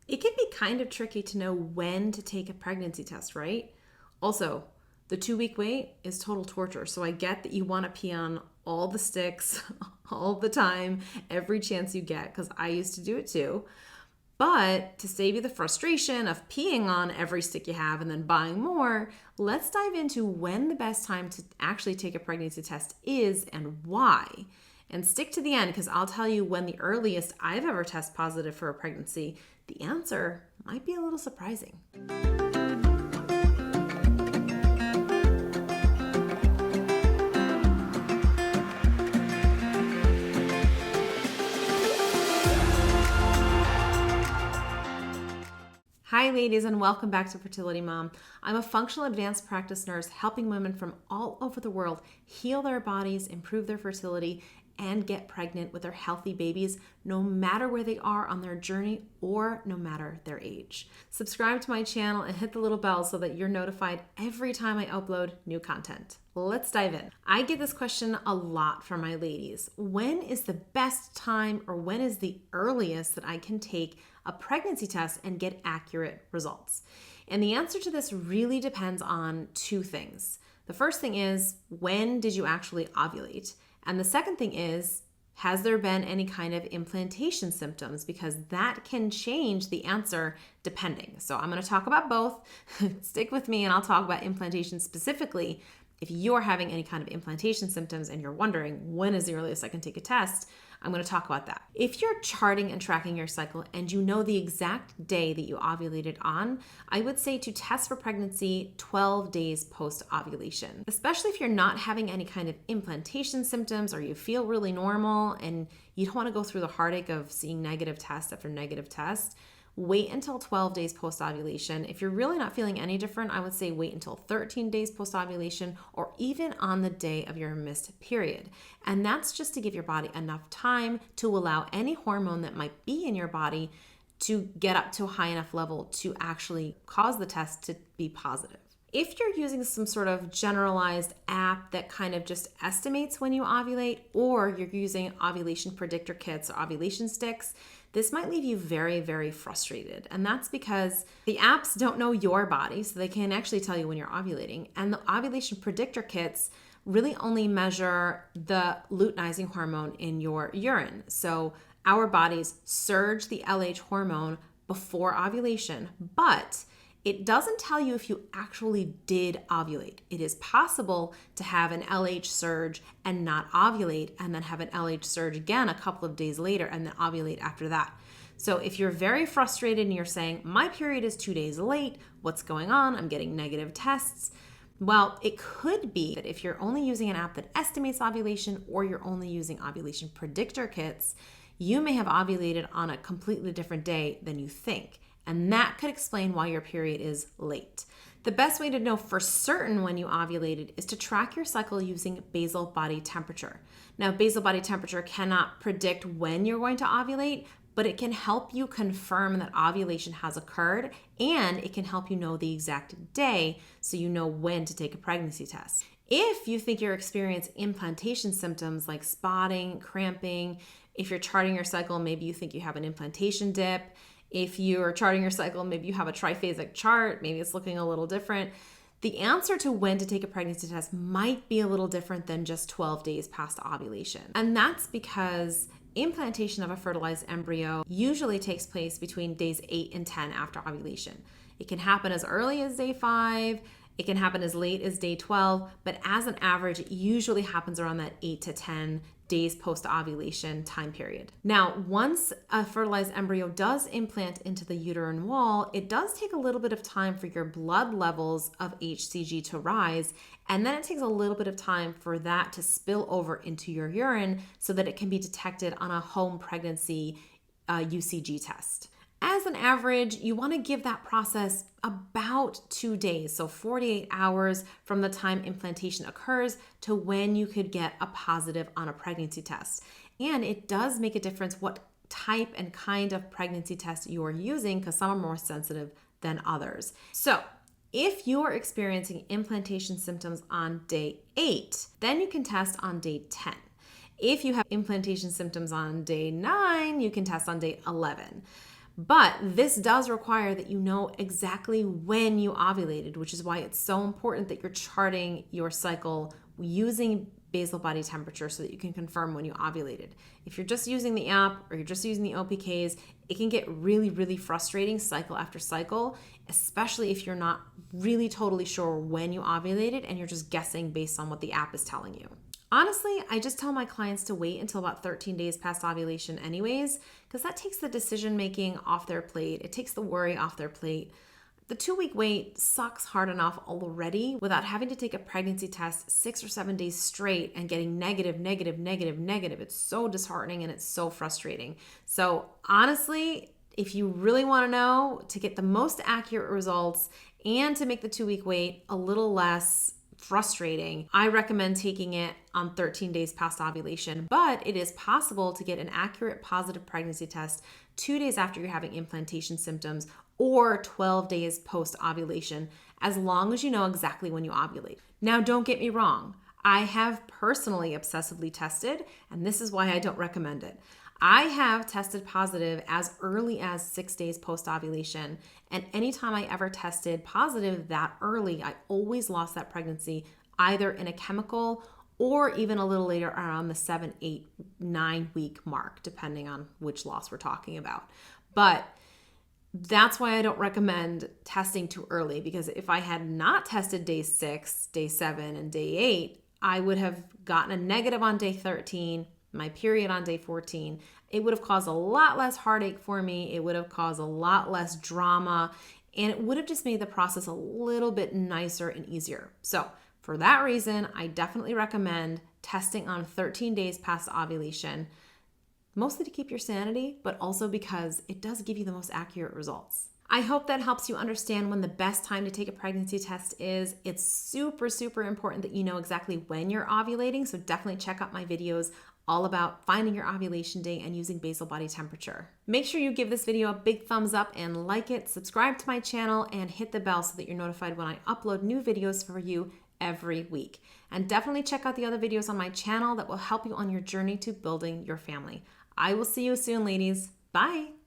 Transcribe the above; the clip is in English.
It can be kind of tricky to know when to take a pregnancy test, right? Also, the 2-week wait is total torture. So I get that you want to pee on all the sticks all the time, every chance you get, because I used to do it too. But to save you the frustration of peeing on every stick you have and then buying more, let's dive into when the best time to actually take a pregnancy test is and why. And stick to the end because I'll tell you when the earliest I've ever tested positive for a pregnancy, the answer might be a little surprising. Hi ladies and welcome back to Fertility Mom. I'm a functional advanced practice nurse helping women from all over the world heal their bodies, improve their fertility, and get pregnant with their healthy babies no matter where they are on their journey or no matter their age. Subscribe to my channel and hit the little bell so that you're notified every time I upload new content. Let's dive in. I get this question a lot from my ladies. When is the best time or when is the earliest that I can take a pregnancy test and get accurate results? And the answer to this really depends on two things. The first thing is, when did you actually ovulate? And the second thing is, has there been any kind of implantation symptoms? Because that can change the answer depending. So I'm going to talk about both. Stick with me and I'll talk about implantation specifically. If you're having any kind of implantation symptoms and you're wondering when is the earliest I can take a test, I'm going to talk about that. If you're charting and tracking your cycle and you know the exact day that you ovulated on, I would say to test for pregnancy 12 days post-ovulation, especially if you're not having any kind of implantation symptoms or you feel really normal and you don't want to go through the heartache of seeing negative test after negative test. Wait until 12 days post-ovulation. If you're really not feeling any different, I would say wait until 13 days post-ovulation or even on the day of your missed period. And that's just to give your body enough time to allow any hormone that might be in your body to get up to a high enough level to actually cause the test to be positive. If you're using some sort of generalized app that kind of just estimates when you ovulate, or you're using ovulation predictor kits or ovulation sticks, this might leave you very, very frustrated. And that's because the apps don't know your body, so they can't actually tell you when you're ovulating. And the ovulation predictor kits really only measure the luteinizing hormone in your urine. So our bodies surge the LH hormone before ovulation, but it doesn't tell you if you actually did ovulate. It is possible to have an LH surge and not ovulate, and then have an LH surge again a couple of days later and then ovulate after that. So if you're very frustrated and you're saying, my period is 2 days late, what's going on? I'm getting negative tests. Well, it could be that if you're only using an app that estimates ovulation or you're only using ovulation predictor kits, you may have ovulated on a completely different day than you think. And that could explain why your period is late. The best way to know for certain when you ovulated is to track your cycle using basal body temperature. Now, basal body temperature cannot predict when you're going to ovulate, but it can help you confirm that ovulation has occurred, and it can help you know the exact day so you know when to take a pregnancy test. If you think you're experiencing implantation symptoms like spotting, cramping, if you're charting your cycle, maybe you think you have an implantation dip. If you're charting your cycle, maybe you have a triphasic chart, maybe it's looking a little different. The answer to when to take a pregnancy test might be a little different than just 12 days past ovulation. And that's because implantation of a fertilized embryo usually takes place between days 8 and 10 after ovulation. It can happen as early as day 5, it can happen as late as day 12, but as an average, it usually happens around that 8 to 10 days post-ovulation time period. Now, once a fertilized embryo does implant into the uterine wall, it does take a little bit of time for your blood levels of HCG to rise, and then it takes a little bit of time for that to spill over into your urine so that it can be detected on a home pregnancy UCG test. As an average, you want to give that process about 2 days, so 48 hours from the time implantation occurs to when you could get a positive on a pregnancy test. And it does make a difference what type and kind of pregnancy test you are using, because some are more sensitive than others. So if you're experiencing implantation symptoms on day 8, then you can test on day 10. If you have implantation symptoms on day 9, you can test on day 11. But this does require that you know exactly when you ovulated, which is why it's so important that you're charting your cycle using basal body temperature so that you can confirm when you ovulated. If you're just using the app or you're just using the OPKs, it can get really, really frustrating cycle after cycle, especially if you're not really totally sure when you ovulated and you're just guessing based on what the app is telling you. Honestly, I just tell my clients to wait until about 13 days past ovulation anyways, because that takes the decision making off their plate. It takes the worry off their plate. The 2-week wait sucks hard enough already without having to take a pregnancy test 6 or 7 days straight and getting negative, negative, negative, negative. It's so disheartening and it's so frustrating. So honestly, if you really want to know to get the most accurate results and to make the 2-week wait a little less frustrating, I recommend taking it on 13 days past ovulation. But it is possible to get an accurate positive pregnancy test 2 days after you're having implantation symptoms or 12 days post ovulation, as long as you know exactly when you ovulate. Now, don't get me wrong. I have personally obsessively tested, and this is why I don't recommend it. I have tested positive as early as 6 days post ovulation. And anytime I ever tested positive that early, I always lost that pregnancy either in a chemical or even a little later around the 7, 8, 9 week mark, depending on which loss we're talking about. But that's why I don't recommend testing too early, because if I had not tested day 6, day 7, and day 8, I would have gotten a negative on day 13, my period on day 14. It would have caused a lot less heartache for me. It would have caused a lot less drama, and it would have just made the process a little bit nicer and easier. So for that reason, I definitely recommend testing on 13 days past ovulation, mostly to keep your sanity, but also because it does give you the most accurate results. I hope that helps you understand when the best time to take a pregnancy test is. It's super, super important that you know exactly when you're ovulating, so definitely check out my videos all about finding your ovulation day and using basal body temperature. Make sure you give this video a big thumbs up and like it, subscribe to my channel, and hit the bell so that you're notified when I upload new videos for you every week. And definitely check out the other videos on my channel that will help you on your journey to building your family. I will see you soon, ladies. Bye.